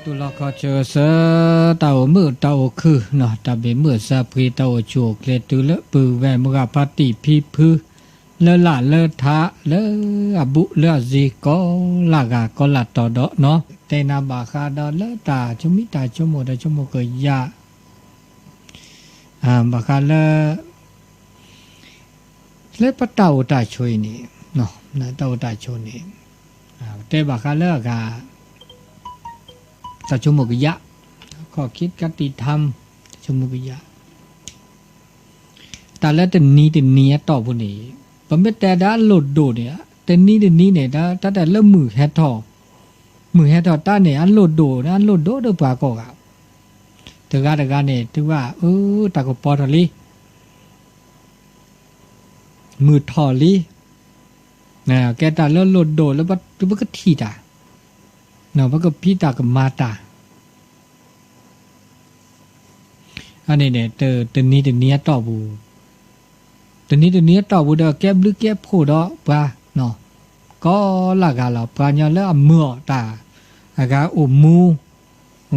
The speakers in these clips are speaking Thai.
ตุลาคาเจอเสเต่ามือเต่าคือเนาะตาเบมือซาพรีเต่าโจกเลตุเลปือแวมือปฏิพีพือเลละเลทะเลอบุเลจีก็ลากาก็ลัดต่อดเนาะเตนาบาคาดอเลตาจุมิตาจุโมดจุโมก็ยาบาคาเลปะเต่าตาช่วยนี่เนาะนะเต่าตาช่วยนี่เตบาคาเลกาสัจจมุกยะข้อคิดกติธรรมสมุกยะแต่ละแต่นี้ต่อพวกนี้ผมไม่แต่ด้านหลุดดูเนี่ยแต่นี้เนี่ยถ้าแต่เริ่มมือแฮททอต้าเนี่ยอันหลุดดูนะอันหลุดดูเดือบปากก็ถึงการเนี่ยถึงว่าตาก็ปอทอลีมือทอลีนะแกตาเริ่มหลุดดูแล้วมันก็ทีตาเนาะมันก็พี่ตากับมาตาอันนี้เนี่ยตัวนี้ต่อบูตัวนี้ต่อบูเด้อแก็บหรือแก็บโพดอกปลาเนาะก็ละกาละปลาเนาะแล้วเมื่อตาอากาอุมู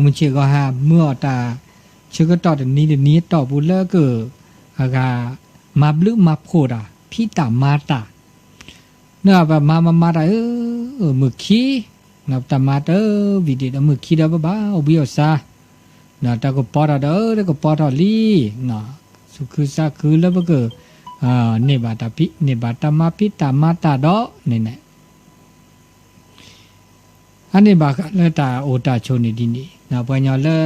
มันเชื่อก็หาเมื่อตาเชื่อก็ต่อตัวนี้ต่อบูแล้วก็อากามาบลึมาโพดาพี่ตามาตาเนาะแบบมาตามือขี้นับตามาเตอวิดีโอมือขี้ดาบ้าอุบิโอซาน่ะตาก็ปอดาแล้วก็ปอดาลีน่ะสุขซาคือแล้วก็เนบาตาพิเนบาตามาพิตามาตาดอเนี่ยอันนี้บาแล้วตาโอตาโชนิดินี่น่ะปัญญาละ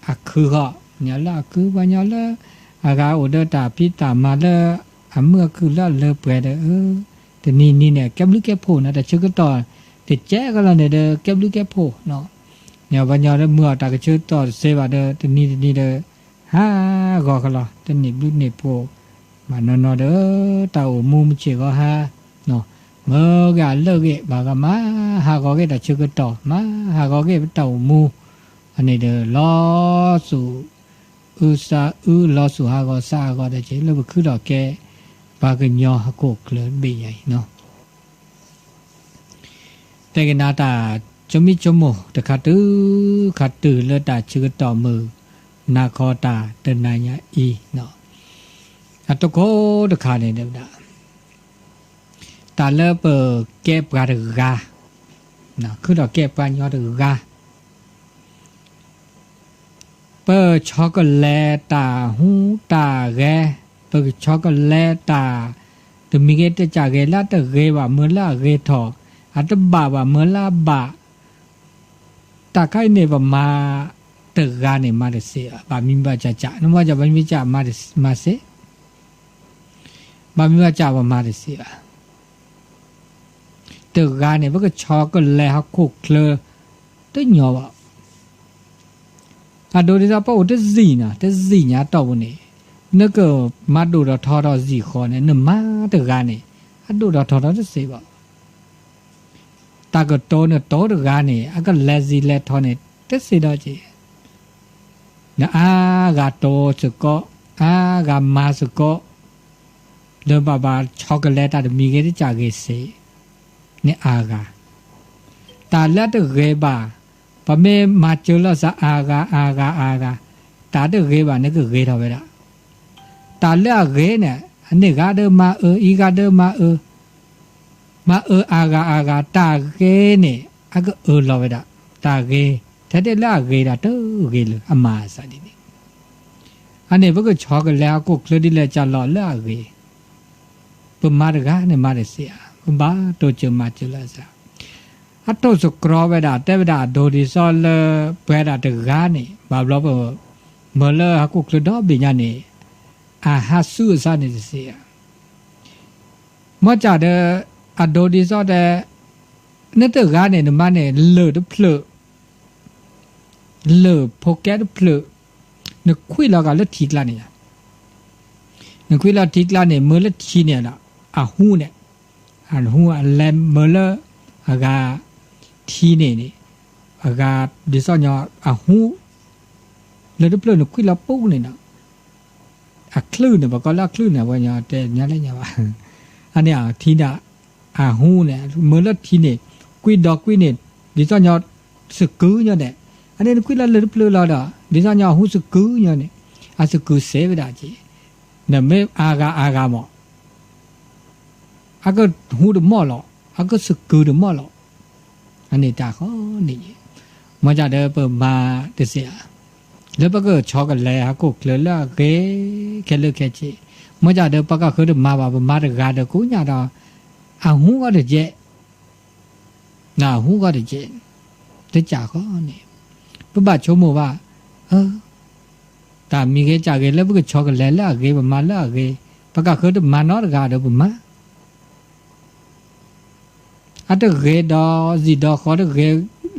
อักคือก็ญาละคือปัญญาละอากาโอเดตาพิตามาละอเมื่อคือละเลเปเดแต่นี่เนี่ยแก็บลึกแก็บโผนะแต่ชื่อก็ต่อติดแจ้ก็แล้วเนี่ยแก็บลึกแก็บโผเนาะเนี่ยวันยาเมื่อตากระชื่อต่อเสวะเดตัวนี้เดฮ่ากอกละตัวนี้บลูนี่โพมานอนเดตาอมูมเชก็ฮ่าเนาะเมื่อกาเลิกเกบากมาฮากอเกตชื่อก็ต่อมาฮากอเกตาอมูอันนี้เดลอสู่ลอสู่ฮากอซาก็ได้เจแล้วคือดอกแกบากญอฮากกเคลนบีใหญ่เนาะแต่กนาตาจมิจโมตะขัดตือเลตาชื่อต่อมือนาคอตาเตนายะอีเนาะอัตโกตะขาเนี่ยเดดาตาเลเปเก็บกาดกาเนาะคือดอกเก็บกันยอดกาเปช็อกโกแลตตาหูตาแกเปช็อกโกแลตตาตมีเกตจากเกลาตะเกว่าเมื่อละเกทออัตบาว่าเมื่อละบาตาไข่เนี่ยว่ามาตะกาเนี่ยมาเดเสียบามิบาจ่าน้ำว่าจะบามิจ่ามาเสบามิบาจ่าว่ามาเดเสียตะกาเนี่ยว่าก็ช็อกก็แล้วคุกเลอตัวหยอว่าโดยที่เราพูดถึงจีน่ะแต่จีน่ะตัวนี้นึกมาดูเราทอเราจีคอเนี่ยนึกมาตะกาเนี่ยดูเราทอเราจะเสียบ่ตาก็โตเนี่ยโตตะกาเนี่ยก็เลซีเลทอเนี่ยจะเสียดจีนะกาโตสุก็กามาสุก็เดินบาช็อกโกแลตแต่มีเกตจากเกษเนี่ยกาตาเล็ดเกบาพอเมมาเจอแล้วซะกาตาเด็กเกบาเนี่ยก็เกทเอาไว้ละตาเล็ดเกเนี่ยอันนี้กาเดิมมาอีกาเดิมมามากาตาเกเนี่ยก็เราไว้ละตาเกแต่เดี๋ยวละเกละเตอเกเลยอามาสาดีนี่อันนี้พวกก็ช็อกแล้วก็เคลื่อนที่เลยจะหล่อละเกปุ่มมาดกาเนี่ยมาเดเสียปุ่มบ้าตัวเจอมาเจอละซะอัตโตสุกรอเวดาเตเวดาโดดิซอลเวดาตกาเนี่ยบาบล้อเมื่อละฮักก็เคลื่อนดอกบิญญาเนี่ยฮัสซูซาเนี่ยเสียมาจากเดอโดดิซอเดเนี่ยตกาเนี่ยมันเนี่ยเลือดเพลเลโปแกตเพลนึกคุยแล้วก็เลือดทิกลาเนี่ยนึกคุยแล้วทิกลาเนี่ยเมื่อเลือดชีเนี่ยละหูเนี่ยหูแลมเมื่อเลือดทีเนี่ยดิสอนยหูเลือดเพลนึกคุยแล้วปุ๊บเนี่ยนะคลื่นเนี่ยบอกก็ละคลื่นเนี่ยว่าเนี่ยแต่เนี่ยอะไรเนี่ยว่าอันเนี้ยทีน่ะหูเนี่ยเมื่อเลือดทีเนี่ยคุยดอกคุยเนี่ยดิสอนยสึกกือเนี่ย อันนี้คุยละเลยเปลือยละดอดิฉันอยากหูสกุลเนี่ยนี่อาสกุลเสวดาจีเนี่ยไม่อากาหมออาก็หูดหมอหรออาก็สกุลหมอหรออันนี้ตาเขานี่มาจากเดิมเปิดมาเดียแล้วปะก็ชอกันเลยฮะก็เคลื่อนละเกแค่เลือกแค่จีมาจากเดิมปะก็คือเดิมมาแบบมาเด็กกาเด็กกูเนี่ยดออาหูก็เด็กเจน่าหูก็เด็กเจเด็กจ่าเขาเนี่ยปะบาชมว่าแต่มีเกจ่าเกแล้วปะก็ชอกันเลยละเกแบบมาละเกปะก็คือเดิมมานอเด็กกาเด็กแบบมาอันเด็กเกดอจีดอเขาเด็กเก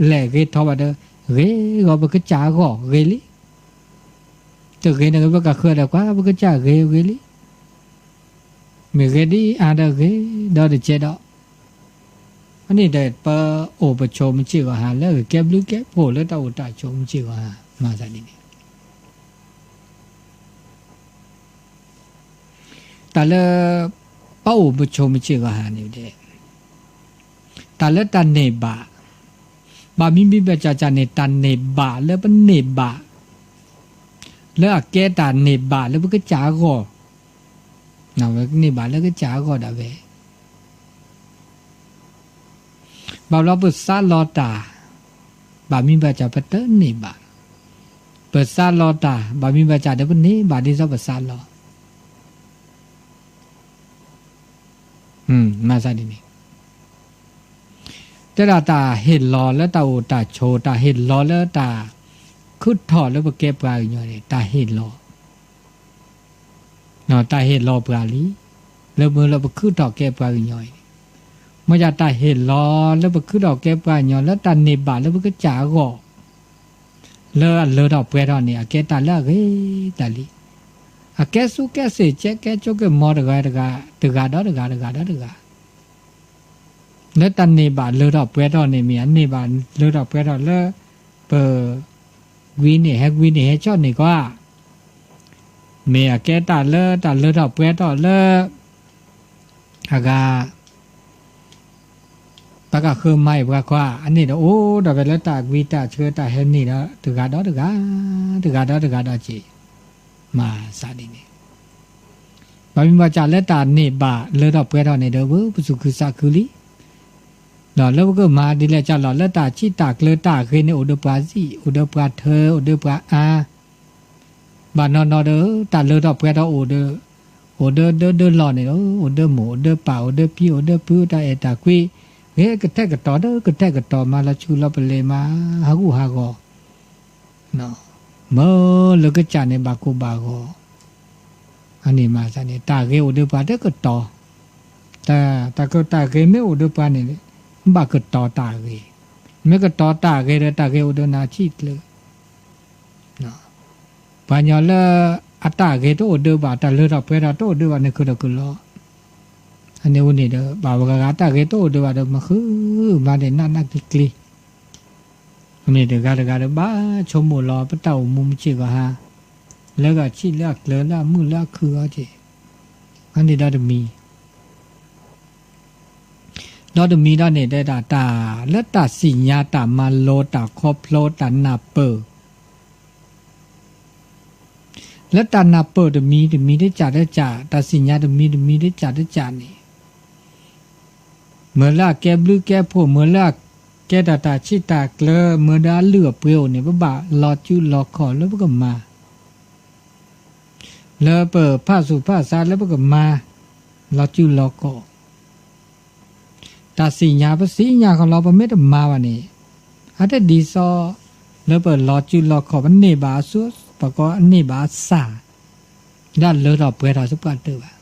แหล่เกทว่าเด็กเกก็ปะก็จ่าก็เกลิแต่เกเนี่ยปะก็คือเด็กว่าปะก็จ่าเกลิมีเกดีอาเด็กเกดอเด็กเจดออันนี้เด็กปะโอปะชมชื่อว่าหาแล้วเก็บลูกเก็บโผล่แล้วตาอุตาชมชื่อว่ามาซะนี่แต่ละปะโอปะชมชื่อว่าหานี่เด้แต่ละตันเนบะบามิมิเบจาจาเนตันเนบะแล้วเป็นเนบะแล้วแกตันเนบะแล้วก็จ๋าก็น่ะเนบะแล้วก็จ๋าก็ดาเวบาเราเปิดซาลอตาบามิเบจาปะเตเนบะเปิดซาลอตาบามิเบจาเดปเนบะดิซะเปิดซาลอมาซะดินี่แต่ตาเห็นรอแล้วตาโอตาโชตาเห็นรอแล้วตาคุดถอดแล้วไปเก็บปลาอยู่เนี่ยตาเห็นรอเนาะตาเห็นรอปลาลีแล้วมือเราไปคุดถอดเก็บปลาอยู่เนี่ยเมื่อจะตาเห็นรอแล้วไปคุดถอดเก็บปลาอยู่แล้วตาเนบาแล้วมันก็จ่าก็เลอดอกเปรตเนี่ยแกตาละเฮ้ตาลีแกสู้แกเสียเจ๊แกโจกมอดกาดอแล้วตันเนบาเลอดอกเปรตเนี่ยมีอันเนบาเลอดอกเปรตแล้วเปวินเนี่ยวินเนี่ยชอบนี่ก็เมียแกตาเลอดอกเปรตแล้วอากาปากก็คือไม่บอกว่าอันนี้โอ้ดอกเปรตตาวิตาเชื่อตาเห็นนี่นะตึกาดอจีมาซาดินี่บามิมาจาเลตาเนบาเลอดอกเปรตเนี่ยเด้อบุสุคือซาคุลีเนาะแล้วก็มาดิเลจ้าหล่อแล้วตาชิตากเลตาเคยในอุดปาซีอุดปาเธออุดปาอาบานนอเด้อตาเลดอกเปดออุดเดหล่อเนี่ยอุดหมูอุดป่าอุดพี่อุดปื้อตาเอตาคุยเฮ้กระแทกกระต่อเด้อกระแทกกระต่อมาละชูละเปเลมาหากูหากอเนาะเมื่อแล้วก็จานในบากูบากออันนี้มาซะเนี่ยตาเกอุดปาเด้อกระต่อตาก็ตาเกไม่อุดปาเนี่ยบากต่อตาเกไม่ก็ต่อตาเกเลยตาเกอุดนาชิตเลยเนาะปัญญาละอัตตาเกโตอุดบาตาเลระเปราโตอุดบาเนี่ยคือละกุลอันนี้วันนี้เด้อบาวกะตาเกโตอุดบาเด้อมาคือมาเดนักกลีอันนี้เด้อกะบ้าชมโลปะเต้ามุมจิกะฮะแล้วก็ชิลักเลละมือละคืออ่ะจิอันนี้ได้มีดอดมีดอเนี่ยได้ตาและตาสิญญาตามาโลตาคอพโลตานาเปอและตานาเปอดมีได้จ่าตาสิญญามีได้จ่านี่เมื่อละแกบลือแกโผเมื่อละแกตาชิตาเกลเมื่อดาเหลือเปรียวเนี่ยบ่ารอจูรอขอแล้วก็มาแล้วเปิดผ้าสุผ้าซาแล้วก็มารอจูรอขอตาสิญญาของเราประเมตมาวันนี้อาจจะดีซอแล้วเปิดรอจูรอขอมันเนบาซัวปะก็เนบาซาด้านเลอดอกเปรตสุปกันเตอร์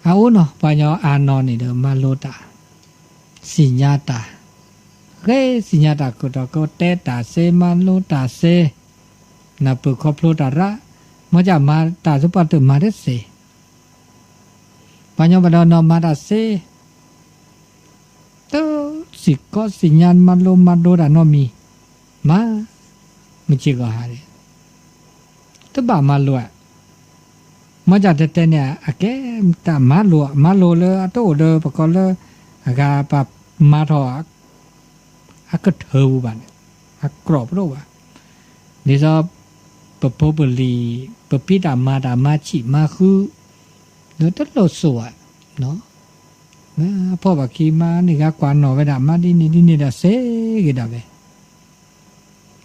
เอาเนาะปัญญาอานอนนี่เดิมมาโลตาสิญญาตาเฮ้สิญญาตาก็เตตาเซมาโลตาเซนับเปิดครอบโลตาระมาจากมาตาสุปกันเตอร์มาได้เซปัญญาบดานอมาได้เซเตอสิก็สิญญาณมาโลดานอมีมาไม่เชื่อก็หาเลยตบมาโลอ่ะมาจากเตเนี่ยอะแกตามาโลเลยอะโตเดปะก็เลยอะกาปะมาทออะก็เทอบัน ฮักกรอบรู้ว่านี่จะปะโพบลีปะพิดามาชิมาคือเดี๋ยวต้องโลดสวยเนาะพ่อบักขีมานี่ก็กว่าหน่อไปดามาดินี่ดาเซ่กี่ดาเว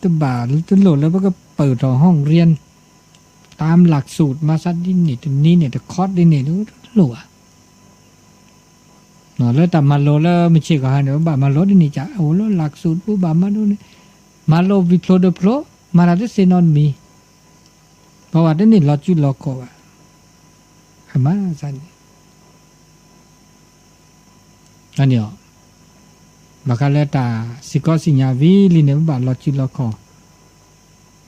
ตัวบ่าตัวโหลดแล้วก็เปิดห้องเรียนตามหลักสูตรมาซัดดินนี่ตัวนี้เนี่ยตัวคอร์สดินนี่รู้หลัวเนาะแล้วแต่มาโลแล้วไม่ใช่ก็หาเดี๋ยวบ่ามาโลดินนี่จ้ะโอ้โหหลักสูตรปุ๊บบ่ามาดูนี่มาโลวิโพลเดโพลมาราเดเซนอนมีเพราะว่าเดี๋ยวนี้เราจุดเราโกะอามาสันอันนี้อ๋อบางครั้งแล้วตาสิกอสิญญาวิลิเนี่ยบ่าเราจุดเราโกะ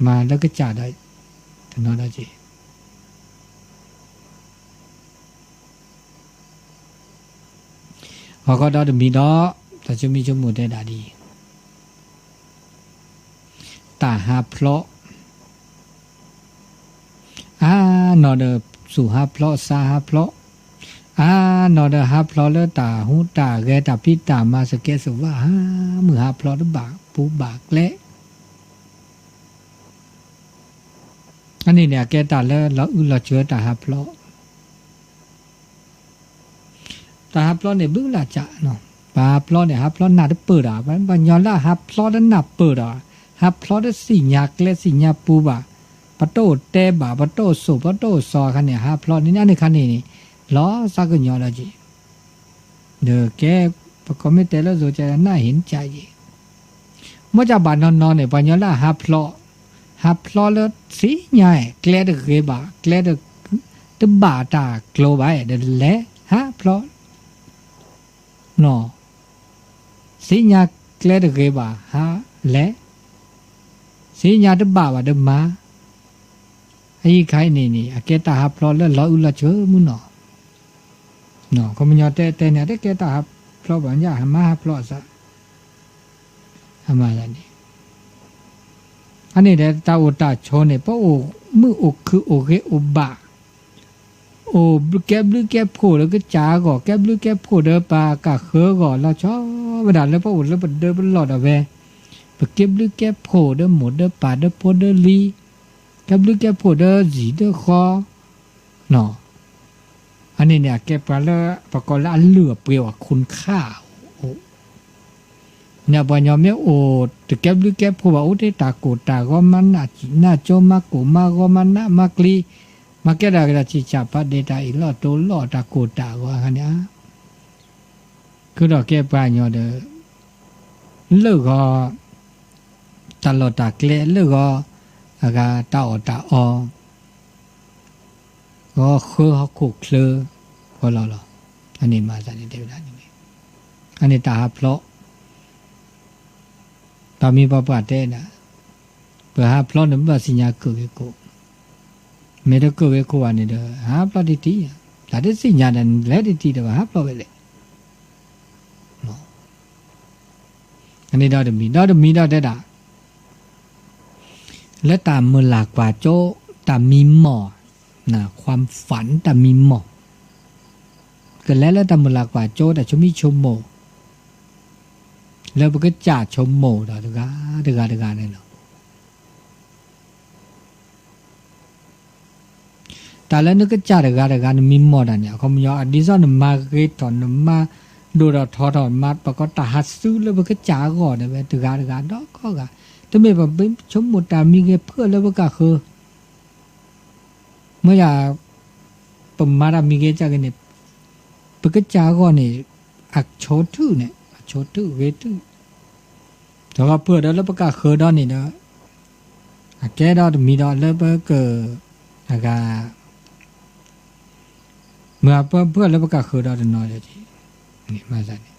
มาแล้วก็จ่าได้ถนนได้จีพอก็ได้มีดอกแต่จะมีจมูกได้ด่าดีตาหาเพลาะนอเดสู่หาเพลาะซาหาเพลาะนอเดหาเพลาะแล้วตาหูตาแกตาพิตามาสเกสุว่ามือหาเพลาะดบากปูบากเละอันนี้เนี่ยแกตาแล้วเราเชื่อตาหาเพลาะตาหาเพลาะเนี่ยบึ้งละจะเนาะปลาเพลาะเนี่ยหาเพลาะหน้าได้เปิดบัญญัติละหาเพลาะนั้นหน้าเปิดหาเพลาะได้สิญาเกลสิญาปูบาปะโตเตบาปะโตสุปะโตซอคันเนี่ยหาเพลาะนี่อันนี้คันนี่ล้อสักญอละจีเด้อแกประกอบไม่แต่ละโซจะน่าเห็นใจมื่อจะบานนอนเนี่ยปัญญาละหาเพลาะแล้วสิญาเกลดเกบาเกลดตบาตากลัวไปเดแลหาเพลาะเนาะสิญาเกลดเกบาหาแลสิญาตบาว่าเดมาไอ้ใครนี่อาเกตาหาเพลาะแล้วเราอุละเชอมุเนาะก็มันยอแต่เนี่ยได้แกตาเพราะว่าอย่ามาเพราะซะทำไมล่ะนี่อันนี้เด้ตาโอตาโชเนี่ยเพราะโอมือโอคือโอเกโอบะโอบแกบลือแกบโผแล้วก็จ๋าก่อแกบลือแกบโผเด้อปากะเคอก่อเราชอบบ่ดาแล้วเพราะโอแล้วเดินหลอดเอาแวเก็บลือแกบโผเด้อหมดเด้อปาเด้อโพเด้อลีแกบลือแกบโผเด้อจีเด้อคอเนาะอันนี้เนี่ยแกปลาละประกอบละเหลือเปรียวคุณค่าเนี่ยบ่ยอมเนี่ยโอตะแกบหรือแกบผู้ว่าโอเตตาโกตาก็มันน่าโจมาโกมาก็มันน่ะมากลีมาแกดากระจิจาปะเดตาอีลอโตลอตาโกตาว่าคั่นเนี่ยคือดอกแกปลาญอเด้อเลิกก็ตลอดตาเกลเลิกก็อากาตาอตาอก็คือเขาขุกเคลือก็รออันนี้มาจากในเทวดานี่อันนี้ตาเพราะตามีปปาเต้นะเพื่อหาเพราะนั้นว่าสิญญาเกิดกูไม่ได้เกิดกูอันนี้เด้อหาเพราะดีๆแต่ได้สิญญานั้นแล้วดีๆเด้อหาเพราะไปเลยอันนี้ดาวมีดาวได้ด่าและตามมือหลากกว่าโจตามมีหมอนะความฝันแต่มีหมอกเกิดแล้วแต่มูลกว่าโจแต่ชมิชมโมแล้วมันก็จ่าชมโมต่อเดือดเนี่ยเนาะแต่แล้วนึกก็จ่าเดือดมีหมดเนี่ยเขาไม่ยอมดิฉันมาเกิดตอนมาดูเราทอดมาประกอบตาหัดซื้อแล้วมันก็จ่าก่อนเนี่ยเดือดดอกก็กันแต่ไม่แบบเป็นชมโมแต่มีเงี้ยเพื่อแล้วมันก็คือเมื่ออยากปมมารามีเกจกันเนี่ยปกติจาก่อนเนี่ยอักโชตุเนี่ยโชตุเวตุแต่ว่าเพื่อแล้วประกาศเคยดอนนี่เนาะแกดอนมีดอนแล้วเกิดอากาเมื่อเพื่อแล้วประกาศเคยดอนน้อยเลยทีนี่มาจากนี่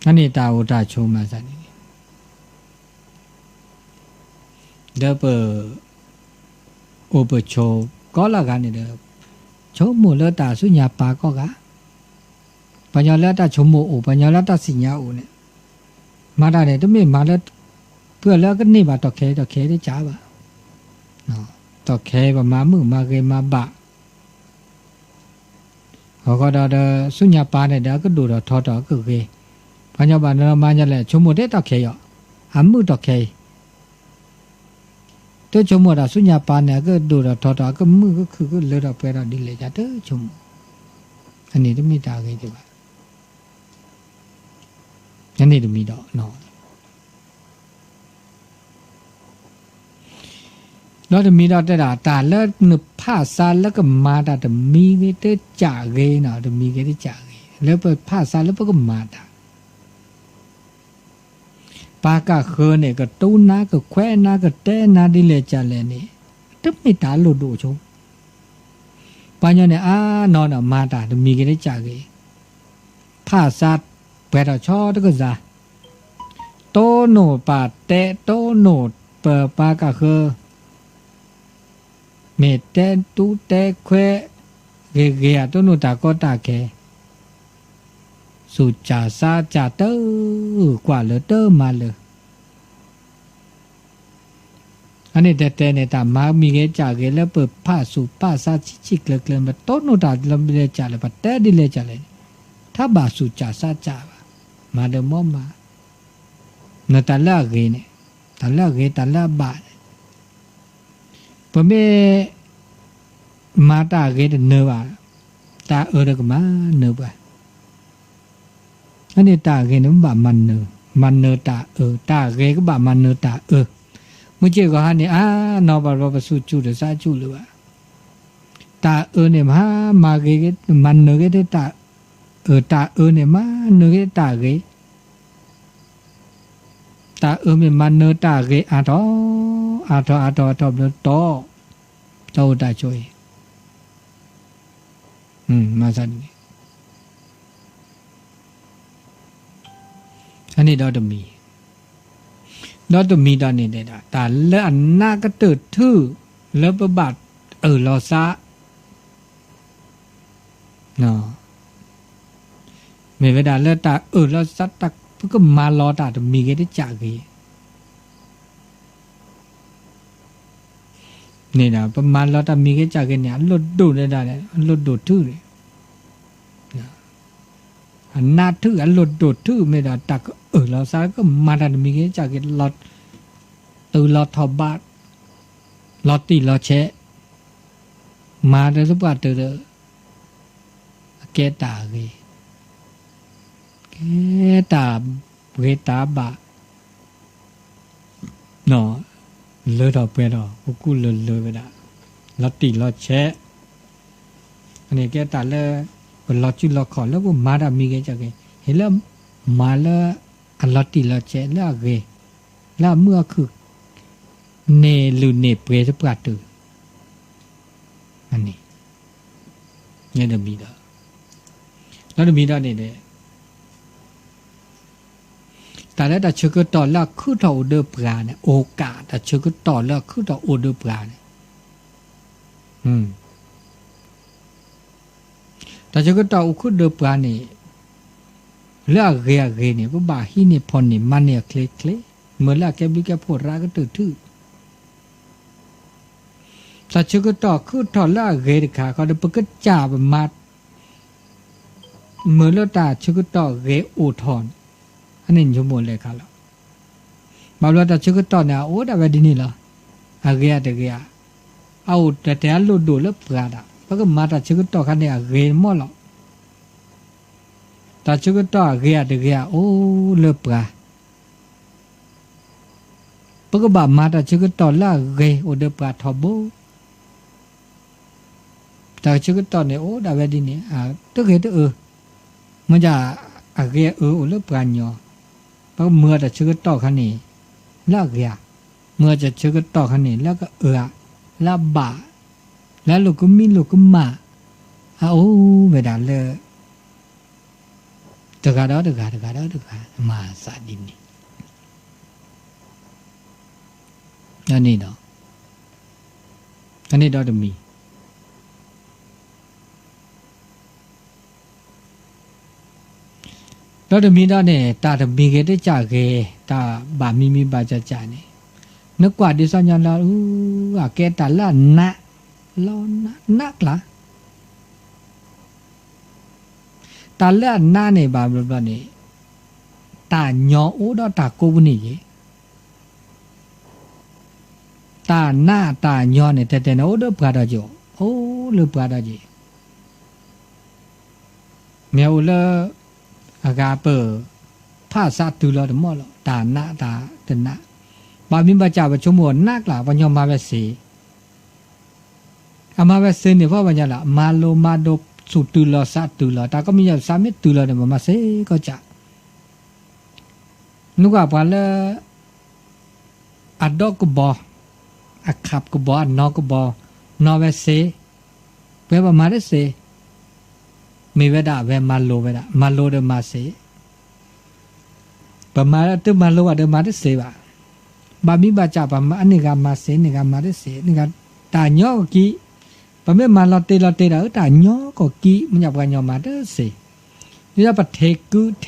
อันนี้ตาอุตาโชมาจากนี่เด้อเปอโอเปโชก็ละกันนี่เด้อโชหมู่เลตาสุญญาปาก็กะปัญญาเลตาโชหมู่โอปัญญาเลตาสิญญาโอเนี่ยมาได้เนี่ยต้องมีมาแล้วเพื่อแล้วก็นี่บาตอเคได้จ้าบะเนาะตอเคบะมามือมาเกมาบะเขาก็ดอสุญญาปาเนี่ยเด้อก็ดูดอทอดอก็เก ဘာကြောင့်ပါနော်မာညာလဲချုံမတဲ့တော့ခဲရောအမှုတော့ခဲတော့ချုံမတာဆုညာပါနေကဒိုတော့ထော်တော့ကမှုကခုကလဲတော့ပဲတော့ဒီလေကြတော့ချုံအနေတမိတာခဲ့ကြပါညနေတမိတော့နော်တော့တမိတော့တက်တာတာလက်ဖဆာလက်ကမာတာတမီကတဲ့ကြာခဲ့နော်တမီကတဲ့ကြာခဲ့လဲပဖဆာလက်ပကမာတာပါကခေနဲ့ကတုံးနာကခွဲနာကတဲနာဒီလေကြလဲနေတမိတာလို့တို့ချုံဘာညနဲ့အာနော်နော်မာတာတမီကလေးကြာကြီးဖာစာဘယ်တော့ချောတကစားတိုးနိုပါတဲတိုးနိုပပါကခေမေတဲတူတဲခွဲဂေဂေတိုးနိုတာကောတာခဲစုကြစာကြတောกว่าလေတောမာလေအနေတဲ့နေတာမာမီခဲ့ကြခဲ့လဲပဖဆုပစာချိကလကလမတော့နိုတာလမလဲကြလဲပတဲဒီလဲကြလဲထဘာဆုကြစာကြပါမာဒမောမာနတလာကေနေတလာကေတလာဘာပမေမာတာကေနေပါတာအော်ရကမနေပါအနေတာကေနဘာမန်နေတာတာကေကဘာမန်နေတာမကြည့်ကဟာနေအာနော်ဘာဘာစုကျူတယ်စာကျူလို့ပါတာနေမဟာမာကေမန်နကေတာတာနေမနကေတာကေတာမေမန်နတာကေအာတော့တော့တာချိုးမာစနီအနေတော့တမီတော့တမီတော့နေတာဒါလက်အနာကတထုလက်ပပတ်လောစားနော်မေဝဒါလက်တာလောစားတပကမာလောတာတမီကတဲ့ကြာကြီးနေတာပမာလောတာမီကကြာကြီးနေလွတ်တို့နေတာလေလွတ်တို့ထုတယ်အနာထုအလွတ်တို့ထုမေတာတကလောစားကမာတာမီကကြာကြီးလောတူလောထဘတ်လောတီလောချေမာတဲ့စပတ်တဲ့ကဲတာကြီးကဲတာဝေတာဘာနော်လေတော့ပဲတော့ခုလေပဲတာလောတီလောချေအနေကဲတာလေဘလောချီလောခေါ်လောမာတာမီကကြခဲ့ဟဲ့လားမာလာအလောတီလောချေလာကြီးလာเมื่อคือနေလူနေပွဲစပတ်တူအနေညနေမီတာနောက်မီတာနေတဲ့แต่ละแต่ชื่อก็ต่อละคือต่อโอเดอร์ปลาเนี่ยโอกาสแต่ชื่อก็ต่อละคือต่อโอเดอร์ปลาเนี่ยแต่ชื่อก็ต่อคือเดอร์ปลาเนี่ยเลือกเรียเนี่ยก็บ่าฮีเนี่ยพอเนี่ยมันเนี่ยเคล็ดเมื่อละแกบิแกโพดราก็ตื้อแต่ชื่อก็ต่อคือต่อละเรียค่ะเขาเดปก็จ่าแบบมาเมื่อละตาชื่อก็ต่อเรียโอทอนอันนี้ชั่วโมงเลยค่ะล่ะบางวันแต่ชื่อก็ต่อเนี่ยโอ้แต่แบบนี้ล่ะอะไรแต่เกียเอาแต่ลุดดูแล้วปลาดอ่ะเพราะก็มาแต่ชื่อก็ต่อคันเนี่ยเรียนหมดหรอกแต่ชื่อก็ต่อเกียแต่เกียโอ้เลือปลาเพราะก็บามาแต่ชื่อก็ต่อละเรียโอ้เดือปลาทอโบแต่ชื่อก็ต่อเนี่ยโอ้แต่แบบนี้ตัวเกียตัวมันจะอะไรโอ้เลือปลาเนาะเพราะเมื่อแต่ชื่อก็ต่อคันนี้ละเกียเมื่อจะชื่อก็ต่อคันนี้แล้วก็ละบาแล้วลูกก็มีลูกก็มาโอ้ไม่ได้เลยตะกาดมาสาดินนี่อันนี้เนาะอันนี้ดอกมีတော့တမီတော့နဲ့တာတမီကေတကြကေတာဗာမီမီပါကြကြနေနကွာဒီစညာလာဦးကဲတာလာနလောနကလာတာလာနာနေပါဘလို့နေ ตาญอโอดอตาโกบุนี่ตาหน้าตาญอเนี่ยแต่โอดปราดจ่อโอ้เลปราดจีเมียวเลอากาเปอภาษาตุลอดมอลตาหน้าตาตนะบามิบาจาบชมวนนักล่ะปัญญามาเวสีอามาเวสีเนี่ยเพราะปัญญาละมาโลมาโดสุตุลอสัตุลอตาก็มีอย่างสามิตุลอเนี่ยมาเสก็จะนุกว่าละอัดดอกกบอักขับกบอันนอกกบนอเวสีเวบมาเรสีมีเวดาเวมาโลเวดามาโลเดมาเสปมาตึมาโลว่าเดมาเรสีว่าบามิบาจาปมาอันนี้ก็มาเสนี่ก็มาเรสีนี่ก็ตาญอกีปะเมมาลอเตดาตาญอก็กีมันอยากว่าญอมาเรสีนี่จะปะเทกุเท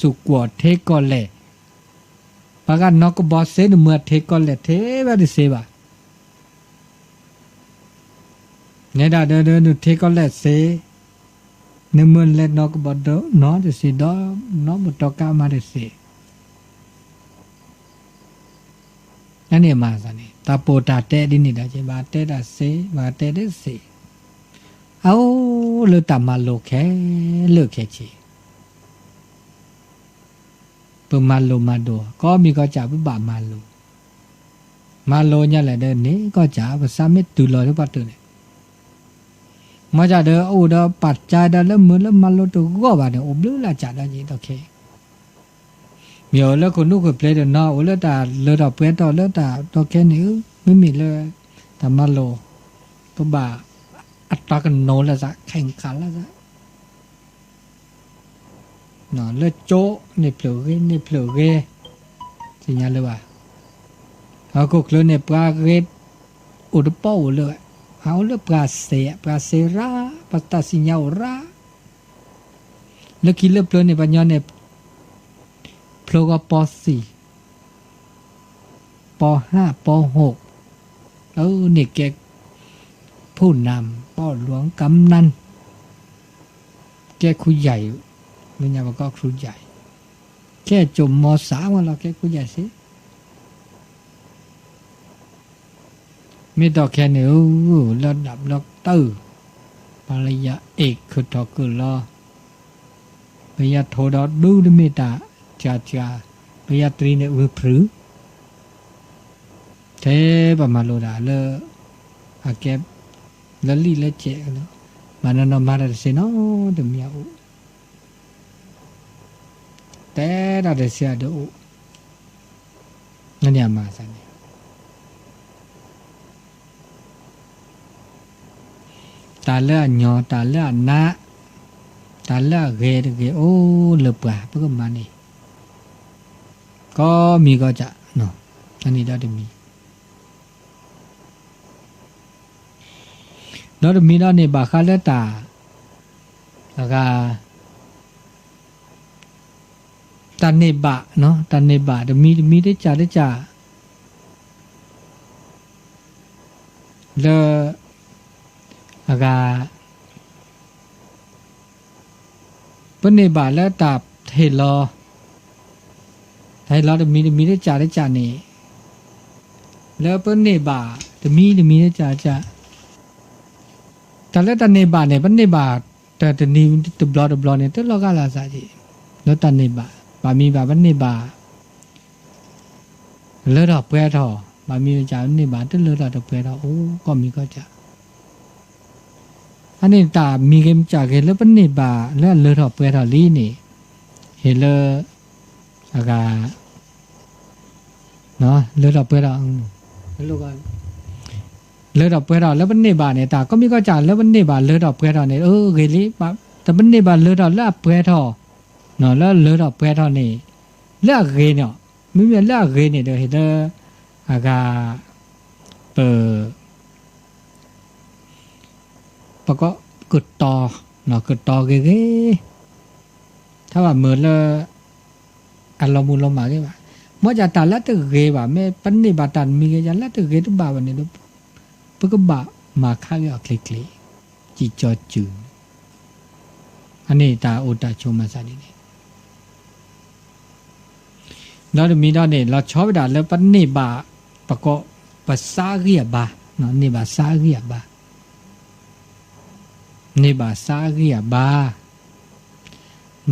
สุกวเทกอเลปะกันนอกบอเสนเมื่อเทกอเลเทบาเรสีว่าเนี่ยดาเดินเทกอเลเสเนื้อมันเล็ดนอกบดนอเดสีดอนอบดกามาเดสีนั่นเองมาสันนี่ตาโปตาเตดินี่ดาเจบาเตดาเสบาเตเดสีเอาเลือตามาโลแค่เลือกแค่ชีเปิมาโลมาโดก็มีก็จ่าบุบามาโลเนี่ยแหละเดินนี้ก็จ่าภาษาเมตุลอยทุกปัตตุเนี่ยมาจากเด้อโอ้เด้อปัจจัยเด้อแล้วมือแล้วมาโลตัวก็ว่าเนี่ยอบลื้อละจัดแล้วนี่โอเคมีเอาแล้วคนนู้นคนเปลี่ยนเนาะโอ้แล้วตาเลือดเปลี่ยนต่อแล้วตาตัวแค่นี้ไม่มีเลยแต่มาโลตัวบ่าอัตรากันโนละซะแข่งขันละซะเนาะเลือดโจ๊ในเปลือกสิญญาเลยว่าเอาก็เลือดในปลาเกตอุดเป้าเลยเอาเลือปลาเสราปลาตาสิญญาราแล้วกินเลือดเปลือกในปัญญาเนี่ยพลก็ปอ4ป5ป6แล้วเนี่ยแกผู้นำป้อหลวงกำนันแกครูใหญ่ไม่ใช่ว่าก็ครูใหญ่แค่จบม.3 ว่าเราแกครูใหญ่สิไม่ต่อแค่นี้ระดับด็อกเตอร์ปริญญาเอกคือทอกุลอปริญญาโทดอดูดมิตาจ่าปริญญาตรีเนี่ยวิพฤเทปมาโลดาเลอาแกลลีเลเจเนาะมันนมาได้สิเนาะเดมีเอาแต่ได้เสียดูนั่นเนี่ยมาสันตาเล่ญอตาเล่นะตาเล่เกโอ้เลือปะเพื่อมานี่ก็มีก็จะเนาะอันนี้ได้มีแล้วมีแล้วเนี่ยบาคาเลตาแล้วก็ตันเนบะเนาะตันเนบะจะมีได้จ่าแล้วอากาปนเนบะแล้วตาเทลอจะมีได้จ่านี่แล้วปนเนบะจะมีได้จ่าแต่แล้วตันเนบะเนี่ยปนเนบะแต่นี่ตุบลอเนี่ยตัวลอกาลาซาจีแล้วตันเนบะบามีบาปนเนบะเลือดออกเปรี้ยทอบามีจ่าเนบะตัวเลือดออกเปรี้ยทอโอ้ก็มีก็จ่าอันนี้ตามีเกมจากเห็นแล้วปนเนบะแล้วเลือดออกเปรี้ยทอลีนี่เห็นเลยอากาเนาะเลือดออกเปรี้ยทอแล้วก็เลือดออกเปรี้ยทอแล้วปนเนบะเนี่ยตาก็มีก็จ่าแล้วปนเนบะเลือดออกเปรี้ยทอเนี่ยเกลีแต่ปนเนบะเลือดออกแล้วเปรี้ยทอเนาะแล้วเลือดออกเปรี้ยทอนี่เลือดเกเนาะไม่มีเลือดเกเนี่ยเดี๋ยวเห็นเลยอากาปะก็กดต่อเนาะกดต่อเกถ้าว่าเหมือนละอันเรามูลเราหมาเกว่าเมื่อจะตัดแล้วตึกเกว่าไม่ปันนี่บาตันมีเกยันแล้วตึกเกตุบาวันนี้ปะก็บามาข้าวเอาคลิจีจอจืดอันนี้ตาโอตาโชมาซาดีนี่ แล้วมีดอเนี่ยเราชอบด่าแล้วปันนี่บาประกอบภาษาเรียบาเนาะนี่บาษาเรียบานี่บาษาเรียบา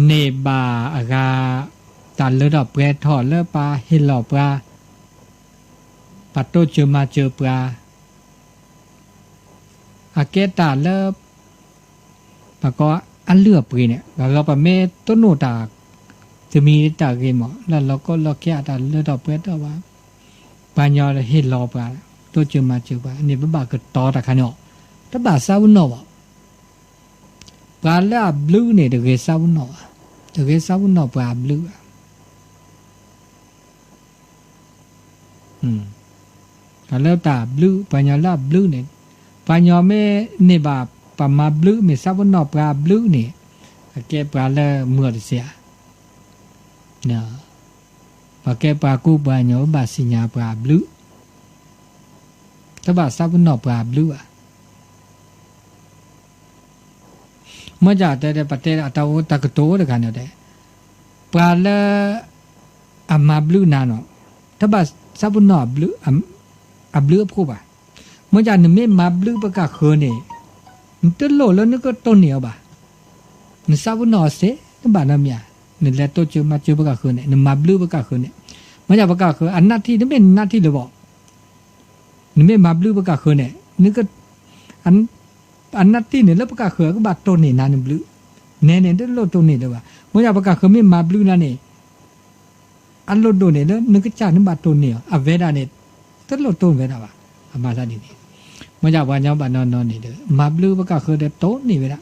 นี่บาอากาตันเลือดเปรทอดเลือปลาเห็นหลอปลาปัตโตเจอมาเจอปลาอาเกตาเลือปะก็อันเลือปรีเนี่ยเราปะเมต้นโนตาจะมีตาเกมแล้วเราก็เราแค่ตาเลือดเปรทอดว่าปัญญาเห็นหลอปลาตัวเจอมาเจอปลานี่เป็นบาก็ต่อตะขันเนาะถ้าบาซาวุนเนาะปลาแล้วบลูเนี่ยเด็กซาวุนเนาะเด็กซาวุนเนาะปลาบลูแล้วตาบลูปัญญาลาบลูเนี่ยปัญญาไม่เนี่ยบาปะมาบลูไม่ซาวุนเนาะปลาบลูเนี่ยแกปลาแล้วเมื่อเสียเนี่ยปะแกปลากูปัญญาบาสิญญาปลาบลูถ้าบาซาวุนเนาะปลาบลูเมื่อจากแต่ประเทศตะวันตกโตเด็กันเนี่ยปลาละอามาบลูนาเนาะถ้าบาซาบุนนอบลูอับลูพูบ่ะเมื่อจากนึไม่มาบลูประกาศคืนนี่มันตลอดแล้วนึกก็ต้นเหนียวบ่ะนึซาบุนนอเสนึบานามียนึแลโตเจอมาเจอประกาศคืนนี่นึมาบลูประกาศคืนนี่เมื่อจากประกาศคืนอันนาที่นึเป็นนาที่เลยบ่นึไม่มาบลูประกาศคืนนี่นึกก็อันนัดที่เนี่ยแล้วประกาศเขือก็บาดต้นนี่นานบลูเน่เนี่ยเดินโลดต้นนี่เลยว่าเมื่อประกาศเขือไม่มาบลูนั่นนี่อันโลดโดนเนี่ยแล้วนึกจ้านึกบาดต้นเนี่ยอเวดาเนี่ยต้นโลดต้นเวดาว่าอามาซาดีนี่เมื่อวันยังบาดนอนนี่เด้อมาบลูประกาศเขือเด้อต้นนี่เวดา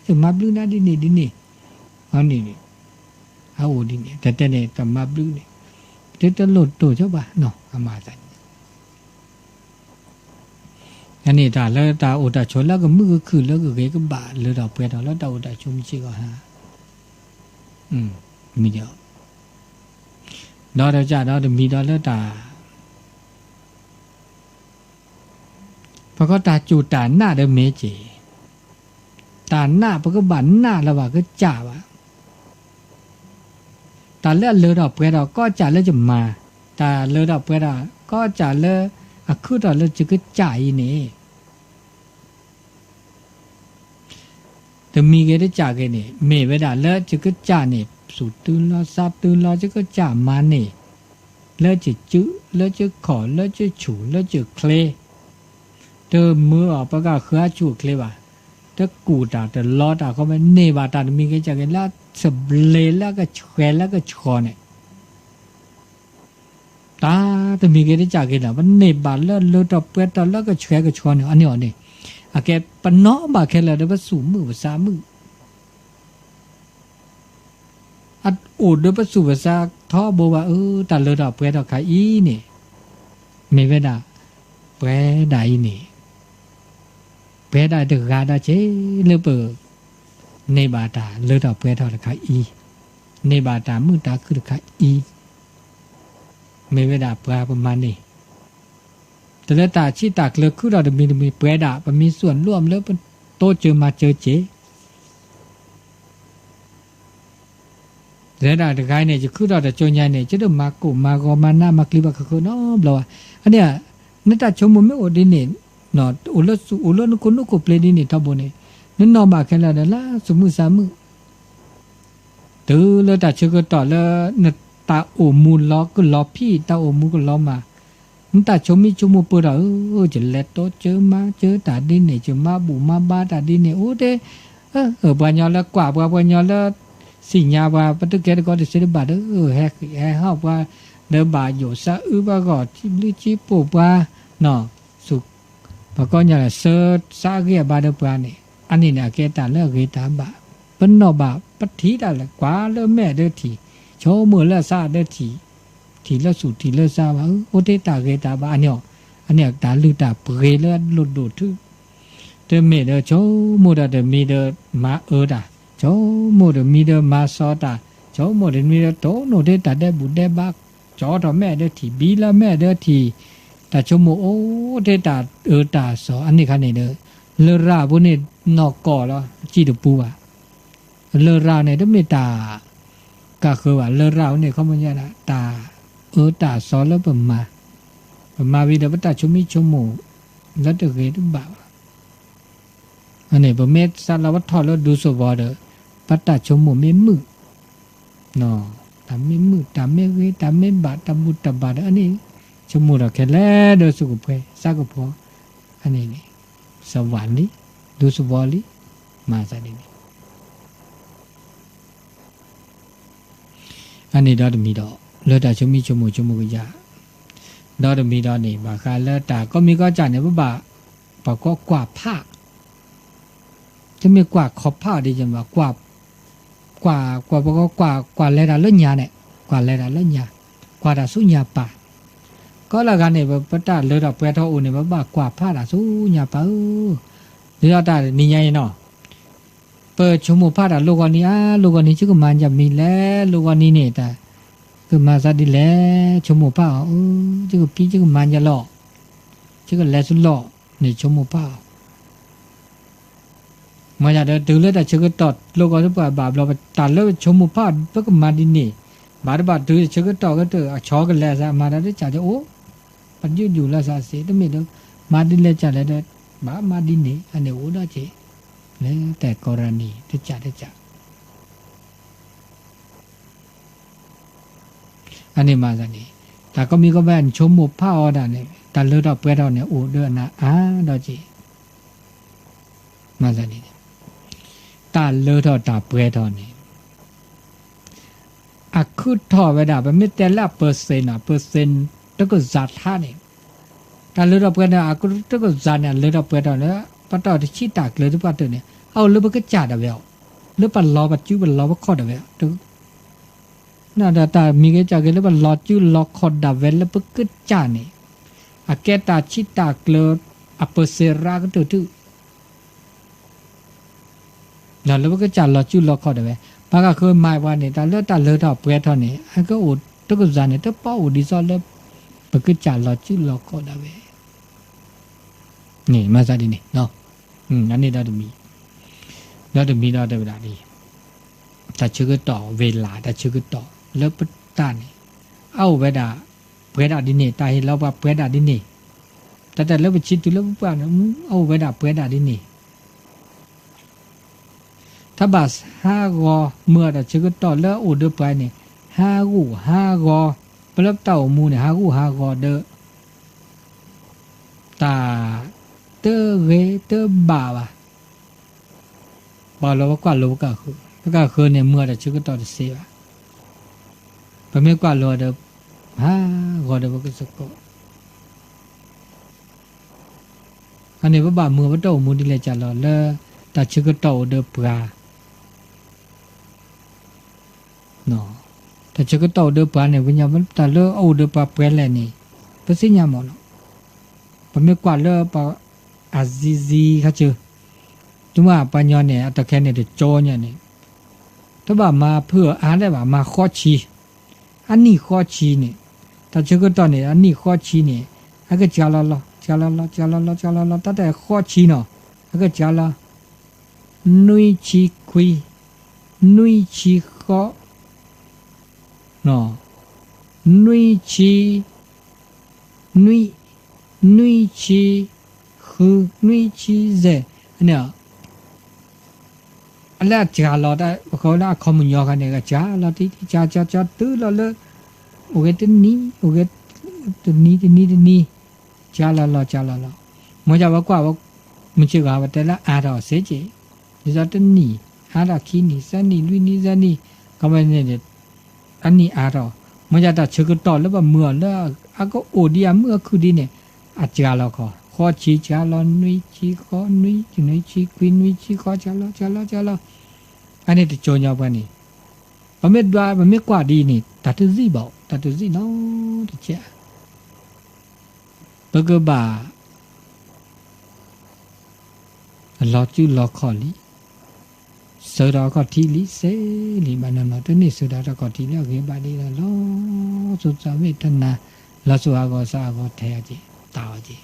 จะมาบลูนั่นดีนี่อันนี้นี่เอาดีนี่แต่เนี่ยแต่มาบลูนี่ต้นโลดโตเจ้าบ่าเนาะอามาซาอันนี้ตาแล้วตาอุตชนแล้วก็มือคือแล้วก็เกก็บาดเลยดอกเปดแล้วตาอุตชมชิก็ฮะมีเดียวดอกจ้าดอกมีดอกแล้วตาเพราะก็ตาจูตาหน้าเดเมเจตาหน้าเพราะก็บาดหน้าแล้วว่าก็จ่าว่าตาเลือดเลยดอกเปดก็จ่าแล้วจะมาตาเลยดอกเปดก็จ่าแล้วคือตอนเราจะก็จ่ายนี่แต่มีแกได้จ่ายแกนี่เมเวดาแล้วจะก็จ่ายนี่สุดตื่นรอซาตื่นรอจะก็จ่ายมานี่แล้วจะจื้อแล้วจะขอแล้วจะฉูแล้วจะเคลเติมมือออกประกาศเครือฉูเคลว่ะถ้ากูตาแต่ล้อตาเขาไม่เนบาตามีแกจ่ายแกแล้วสบเลแล้วก็แขวนแล้วก็ชอเนี่ยตาแต่มีแกได้จากแกนะมันเนบาแล้วเลือดเปรี้ยตแล้วก็แฉก็ชอนอันนี้อ่ะนี่อะแกปนน้อบาแค่แล้วได้ว่าสูมือภาษามืออัดโอดด้วยภาษาภาษาท้อบอกว่าตาเลือดเปรี้ยตขายอีนี่ไม่เวดาเปรี้ยได้นี่เปรี้ยได้ถึงกาได้เจเลือเปิดเนบาตาเลือดเปรี้ยตขายอีเนบาตามือตาคือขายอีไม่เวดาปลาประมาณนี้แต่ละตาชีตากเลือกคือเราจะมีเปรดามันมีส่วนร่วมแล้วโตเจอมาเจอเจแต่ละแต่กายเนี่ยจะคือเราจะจนใหญ่เนี่ยจะเดิมมากุมากอมาหน้ามาคลิบก็คือน้อเปล่าอันเนี้ยนั่นตาชมมันไม่อดดิเนี่ยเนาะอุลนุคนนุกเปลดิเนี่ยทับบนเนี่ยนั่นนอนมาแค่ละเดล่าสมุสามือตื่นแล้วตาเชื่อก็ต่อแล้วเนี่ยตาโอมูล้อก็ล้อพี่ตาโอมูก็ล้อมาตาชมมีชมปูเราจะเล็ดโตเจอมาเจอตาดินเนี่ยจะมาบุมาบ้าตาดินเนี่ยโอ้เด้ปัญญาแล้วกว่าปัญญาแล้วสิ่งยาว่าปัตตุเกตก็จะเสด็จบาดแฮฮาว่าเดบาอยู่ซะว่าก็ที่ลิจิปูว่าเนาะสุกปะก็อย่าเสิร์ชซาเกียบาเดปานี่อันนี้เนี่ยเกตาเลิกเกตาบาเป็นนอบาปัทธีได้ละกว่าเลิกแม่เด้อทีโชมือละซาเด้อทีละสุทีละซาว่าโอเตตาเกตาบาอันเนี้ยตาลือตาเปรเลลุดดูทึเตเมเดโชมูดาเดมีเดมาดาโชมูเดมีเดมาซอตาโชมูเดมีเดโตโนเดตาเดบุเดบักจอทอแม่เด้อทีบีละแม่เด้อทีตาโชมูโอเดตาตาซออันนี้คันนี่เด้อเลราบุนี่นอกก่อแล้วจีดปูอ่ะเลราเนี่ยเดเมตาก็คือว่าเลราเนี่ยเขามันเนี่ยนะตา ตาสอแล้วปมาวิดปตาชุมิชุมูแล้วตะเกตุบ่าอันนี้บ่เมตสารวัตถอแล้วดูสวอเดปตาชุมูเมมือเนาะตามเมมือตามเมเกตามเมบาตามบุตตบาอันนี้ชุมูดอกแค่แลเดสุกเพสักพออันนี้นี่สวรรค์ลิดูสวอลิมาซะนี่อันนี้ดอดมีดอเลตาชุมิชุมูกะยาดอดมีดอนี่บาคาเลตาก็มีก็จาเนี่ยบ่ปะก็กว่าผ้าจะมีกว่าขอบผ้าดีจังว่ากว่าปะก็กว่าเลดาเล่นยาเนี่ยกว่าเลดาเล่นยากว่าดาสุญญาป่าก็ละกันเนี่ยปะตาเลดาเปทออุเนี่ยบ่กว่าผ้าดาสุญญาป่าเลดาตานี่ใหญ่เนาะเปิดชุมูผ้าดาลูกนี้ลูกนี้ชื่อก็มันจะมีแล้วลูกนี้เนี่ยแต่ก็มาซะดิแลชมผ้าชื่อก็พี่ชื่อก็มันจะหล่อชื่อก็แลสุดหล่อนี่ชมผ้ามาจากเดือดเลยแต่ชื่อก็ตอดลูกก็จะบาปเราไปตัดแล้วชมผ้าเพื่อก็มาดินี่บาดดือชื่อก็ตอดก็เถอะชอกันแล้วซะมาได้จ่าจะโอ้ปัจจุบันแล้วซะเสียแต่ไม่ได้มาดิเลยจ่าเลยได้บามาดินี่อันนี้โอ้ได้เจแล้วแต่กรณีที่จ่าอันนี้มาซะนี่แต่ก็มีก็แว่นชมหมู่ผ้าอดาเนี่ยแต่เลือดออกเปลือกเนี่ยโอ้เดือนนะดอจีมาซะนี่ตาเลือดออกตาเปลือกเนี่ยอะคือทอเวดาเป็นไม่แต่ละเปอร์เซ็นต์แล้วก็จัดท่าเนี่ยตาเลือดออกเปลือกเนี่ยอะคือแล้วก็จัดเนี่ยเลือดออกเปลือกเนี่ยปัตตาที่ชี้ตากเลยทุกปัตตาเนี่ยเอาเลือดมันก็จัดเอาไว้เลือดปัตล้อปัจจุบันล้อปัข้อเอาไว้น่าตามีก็จากแล้วมันลอจูลอคอดาเวลปกึดจานี่อาแกตาชิตาเกลออเปเซราก็ตื้อนั่นแล้วก็จาลอจูลอคอดาเวปากก็คือหมายว่านี่ตาเลือดออกเปรตอนี่อันก็อุดตะกุจานี่ตะป้าอุดิซอลปกึดจาลอจูลอคอดาเวนี่มาซะดินี่เนาะอันนี้ดอดมีดอเวลาดีตาชื่อก็ต่อเวลาตาชื่อก็ต่อแล้วปตานี่เอาเวดาเปรดาดินี่ตาเห็นแล้วว่าเปรดาดินี่แต่แล้วไปคิดดูแล้วว่าเอาเวดาเปรดาดินี่ถ้าบาส5 กอเมื่อตาชื่อก็ต่อแล้วอุดไปนี่5 กู5 กอปลับเต่ามูเนี่ย5 กู5 กอเดตาเตเรเตบาวะบาเราว่ากว่าโลก็คือเนี่ยเมื่อตาชื่อก็ต่อเสียพอไม่กว่าโลเดกอเดบก็สกอันนี้ว่าบามือว่าโตมูดิเลจาลอเลตาชื่อก็โตเดปราเนาะตาชื่อก็โตเดปราเนี่ยวิญญาณตาเลเอาเดปราเปรแลนี่เปสิญญามอเนาะพอไม่กว่าเลปาอาซิเขาชื่อจุมาปัญญาเนี่ยตะแค่เนี่ยเดโจเนี่ยนี่ถ้าบามาเพื่อได้บามาข้อชีอันนี้ข้อชีนี่แต่เชื่อก็ตอนนี้อันนี้ข้อชีนี่อันก็จาลาตั้งแต่ข้อชีเนาะอันก็จาลานุยชีคุยนุยชีข้อเนาะนุยชีคือนุยชีเจเนี่ยอะไรจ้าเราได้เขาได้คอมมุนยอกันเนี่ยก็จ้าเราที่จ้าตื้อเราเลยโอเคตัวนี้จ้าเรามันจะว่ามันชื่อว่าแต่ละอาราเสียจีดิฉันตัวนี้อาราคีนี่สันนี่ลุยนี่สันนี่ก็ไม่เนี่ยอันนี้อารามันจะตัดชื่อต่อแล้วว่าเมื่อแล้วอาก็โอดีเมื่อคือดีเนี่ยอาจ้าเราข้อชีจ้าเรานุยชีข้อนุยชีคุยนุยชีข้อจ้าเราอันนี้จะโจยาวกันนี่มันไม่กว่าดีนี่ตัดตัวซีบอกตัดตัวซีน้องที่เจ้าเบอร์เกอร์บาลอจูลอคอลีเสือดาก็ทีลิเซลีบานนอตัวนี้เสือดาก็ทีเลี้ยงเก็บบาดีละล้อสุดสาวิทนาละสุอาก็สาก็เทียจีตาวจี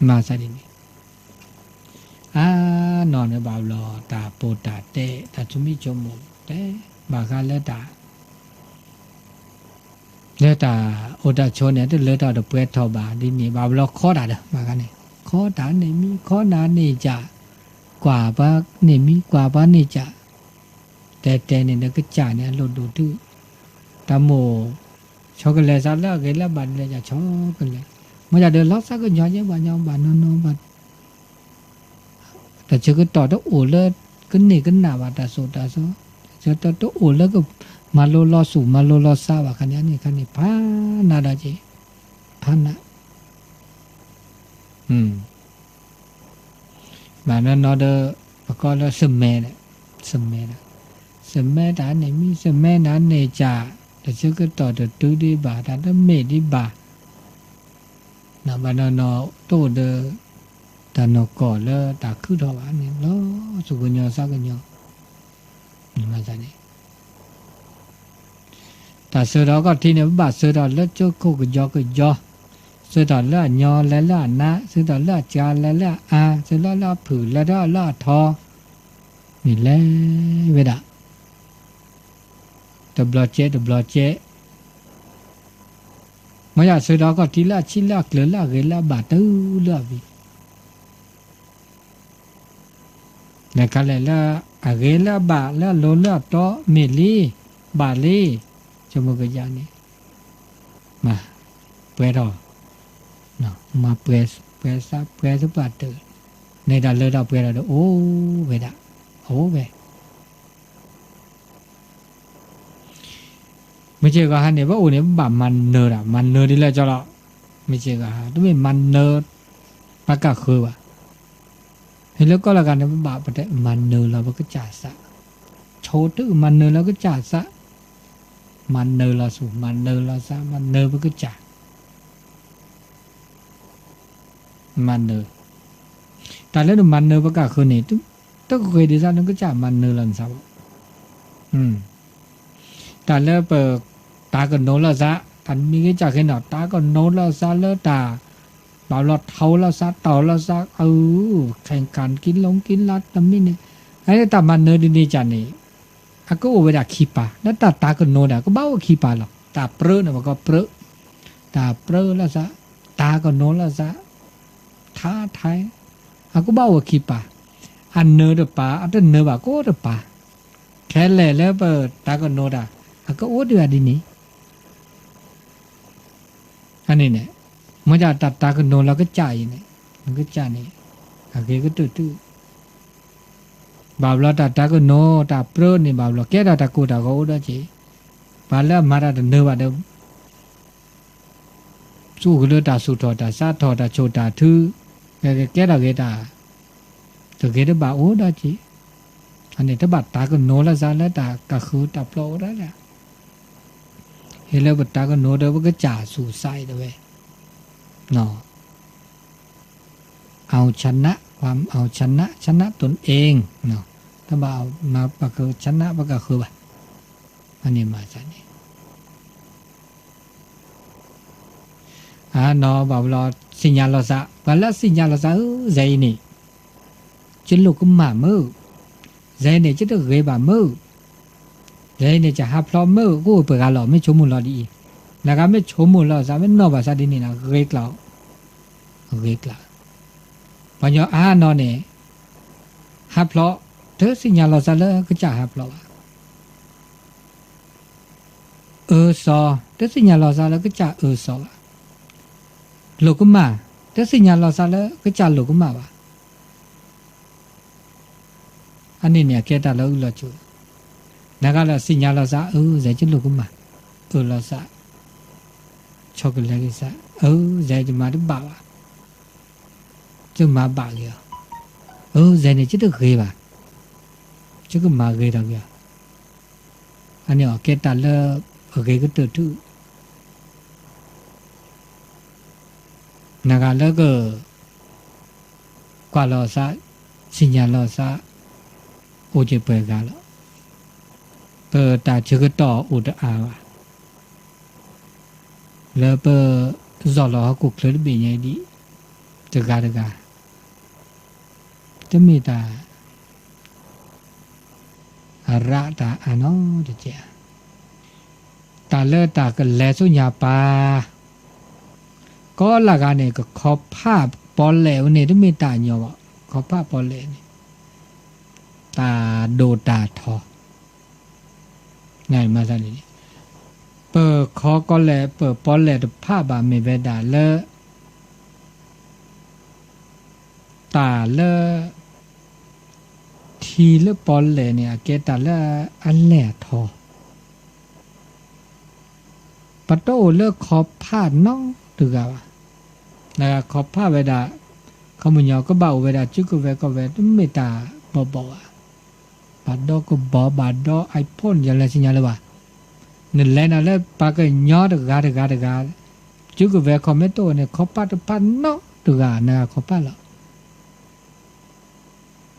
มาซาดินีนอนในบ่าวรอตาโปตาเตตาชุมิจมูกเตบากาเลตา เลตาโอดาชนเนี่ยเลตาเดเปทอบาดินี่บาบลอขอดาเดมากันนี่ขอดานี่มีขอนานี่จากว่าบานี่มีกว่าบานี่จาแต่เนี่ยก็จ่าเนี่ยหลุดดูดื้อตาโมช็อกโกแลตซาลาเกลบานเลยจะช็อกโกแลตมันจะเดินล็อกซักก็ย้อนเยอะบานย้อนบานโนบานแต่เชื่อก็ต่อต้องโอ้เลิศก็นี่ก็หนาบาตาโซเชื่อต่อต้องโอ้เลิศก็มาโลลอสูมาโลลอซาว่าคันนี้พานาดาเจพานะบานนั้นนอเดอประกอบแล้วสมัยเนี่ยสมัยด่านเนี่ยมีสมัยนั้นเนี่ยจ่าแต่เชื่อก็ต่อเดตื้อดีบาแต่ถ้าเมดีบานะบานนอโตเดตานอก่อแล้วตาคือดอกอันนี้ล้อสุกุญญาสักกุญญานี่มาจากนี้แต่เสือดอกก็ที่เนี่ยบาเสือดอกแล้วเจ้าคู่ก็ยอเสือดอกแล้วยอแล้วนะเสือดอกแล้วจาแล้วอาเสือดอกแล้วผือแล้วทอนี่แหละเวดาตบลอเจมาอยากเสือดอกก็ที่ละชิละเกลือละเกลือบาตื้อเลือบีในการละอะเกลือบาละโลละโตเมลีบาลีจมูกยานี่มาเปรอเนาะมาเปรสปาเตอในดาเลดาเปรอโอ้เวดาโอ้เวไม่ใช่ก็ฮะเนี่ยว่าโอ้เนี่ยบามันเนอร์มันเนอร์ดีแล้วจ้ะละไม่ใช่ก็ฮะต้องเป็นมันเนอร์ปากกาคือว่ะเห็นแล้วก็ละกันเนี่ยบาปแต่มันเนอร์เราก็จ่าซะโชตื้อมันเนอร์เราก็จ่าซะมันเนอร์เราสูมันเนอร์เราซะมันเนอร์มันก็จ่ามันเนอร์แต่แล้วมันเนอร์ปากกาคือเนี่ยต้องเคยดีซะนั่นก็จ่ามันเนอร์เราซะแต่แล้วเปิดตาก็โน้ตแล้วซะทันมีก็จากเห็นหนอตาก็โน้ตแล้วซะแล้วตาบ่าวเราเท้าแล้วซะต่อแล้วซะแข่งขันกินลัดน้ำนี่เนี่ยไอ้ตามันเนอร์ดีจันนี่อาก็โอเวดาคีปาแล้วตาก็โน้ตก็บ้าคีปาหรอกตาเปรอะนะมันก็เปรอะตาเปรอะแล้วซะตาก็โน้ตแล้วซะท้าทายอาก็บ้าคีปาอันเนอร์เดปาอันเนอร์บาก็เดปาแค่แหล่แล้วเปิดตาก็โน้ตก็โอ้เดือดนี่อันนี้เนี่ยมันจะตัดตากันโนเราก็จ่ายเนี่ยมันก็จ่ายนี่อะไรก็ตื้อบาปเราตัดตากันโนตาเปรอะนี่บาปเราแก่ตากูตาก็โอ้ได้จีบาปแล้วมาได้เนื้อว่าเดิมสู้กันเลยตาสู้ถอดตาซาถอดตาโชตาทื่อแก่ตาแต่แก่ได้บาปโอ้ได้จีอันนี้ถ้าบาปตากันโนแล้วซาแล้วตาก็คือตาเปล่าได้แหละเห็นแล้วบัดตาก็โนเดว่าก็จ่าสู่ไส้ด้วยเนาะเอาชนะความเอาชนะตนเองเนาะถ้าบ่เอามาปะคือชนะปะก็คือว่าอันนี้มาจากนี้เนาะบ่าวรอสิญญาลอซะบาละสิญญาลอซะใจนี่จิลูกก็มามือใจนี่จะต้องเกยบามือเลยเนี่ยจะหาพร้อมมือกูเปิดการหล่อไม่ชมมูลหล่อดีนะครับไม่ชมมูลหล่อซะไม่นอกภาษาดินนี่นะเรียกเราปัญญานอนเนี่ยหาพร้อมเธอสิญญาเราซะเลยก็จะหาพร้อมซอเธอสิญญาเราซะแล้วก็จะซอโลกุมาเธอสิญญาเราซะแล้วก็จะโลกุมาว่ะอันนี้เนี่ยแกตาเราหล่อจู那个了，新疆老啥？在这路个嘛，老啥？巧克力个啥？在这嘛的包啊，这嘛包个，在那这都可以吧？这个嘛可以的个，อันนี้แกตัดแล้วก็ตัวทุนักแล้วก็กว่าเราซะสิญญาเราซะโอเจเปิดกันแล้วเปิดตาเชื่อต่ออุดอาวแล้วเปิดจอเรากุกเลยเป็นยังดีจะกาจะมีตาระตาอันนั้นจะเจ้า ตาเลอตาก็แลสุญญาปาก็ละกันเนี่ยก็ขอบภาพปอลแล้วเนี่ยที่มีตาเนาะขอบภาพปอลแล้วเนี่ยตาโดตาทอง่ายมาซะนี่เปิดขอก็แลเปิดปอลแล้วภาพบามีเวดาเลอตาเลอทีเลปอลเลยเนี่ยเกตาเลอันแหล่ทอปะโตเลขอบผ้าน้องตึกอ่ะนะขอบผ้าเวดาเขามุญยอก็เบาเวดาจุกเวก็เวดไม่ตาบ่อ่ะบาดดอก็บ่บาดดอไอพ่นอย่างไรสิญญาเลยว่านั่นแหละนั่นแหละปากก็ย้อตึกาจุกเวคอมเมโตเนี่ยขอบผ้าตุพันน้องตึกอ่ะนะขอบผ้าละ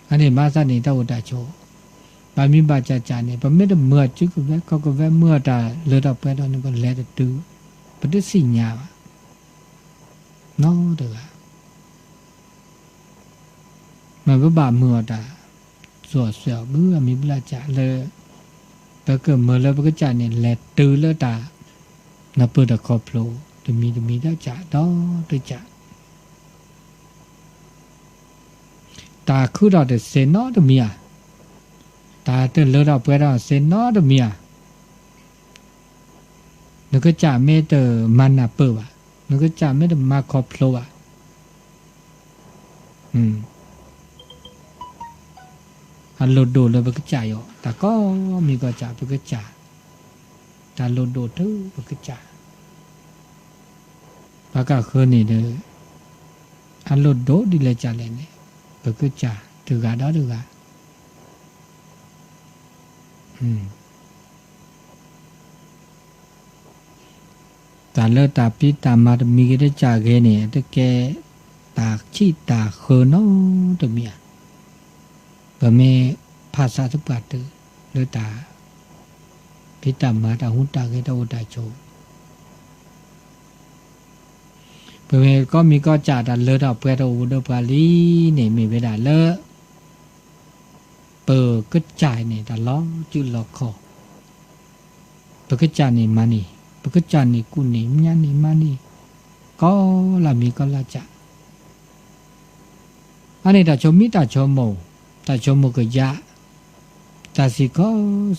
อันนี้มาซะนี่ตาอุตาโชบามีบาจาเนี่ยบ่แม่นเมื่อจุกเวก็เวเมื่อตาเลอดอกไปตอนนี้บ่แลตตื้อปฏิสิญญาน้องตึกอ่ะมันบ่บาเมื่อตาสวดเสียวบื้อมีบลาจาเลยปะก็เมื่อแล้วปะก็จาเนี่ยแลตื้อเลอตานับเปิดคอโผล่ตมีดาจาดอตึจาตาคือเราแต่เซนอตมีอ่ะตาแต่เลอเราเปิดเราเซนอตมีอ่ะนึกก็จ่าเมเตอร์มันน่ะเปิดว่ะนึกก็จ่าเมเตอร์มาคอโผล่อ่ะอันโลดโดเลยปะก็จ่าอยู่แต่ก็มีก็จ่าปะก็จ่าตาโลดโดทุปะก็จ่าปะก็คือนี่เด้ออันโลดโดดิเลยจ่าเลยเนี่ยปะก็จ่าตึกอ่ะดอตึกอ่ะตาเลตาปีตามาตมีก็ได้จ่าแกเนี่ยตะแกตาชีตาเขนอตะเมียบ่แม่ภาษาทุกปาตือเลตาปีตามาตาหุตาแกตาอุตาโชบ่แม่ก็มีก็จ่าตาเลตาเปตาอุดปาลีเนี่ยมีเวลาเลเปิดก็จ่ายเนี่ยตาล้อจุลอคอเปิดก็จ่ายเนี่ยมานี่ปกจานี่กุนี่มญานี่มานี่ก็ละมีก็ละจะอันนี้ตาชมมิตาชมโมตาชมโมก็ยะตาสิก็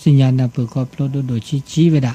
สิญญาณเปิดก็โปรดโดชีเวดา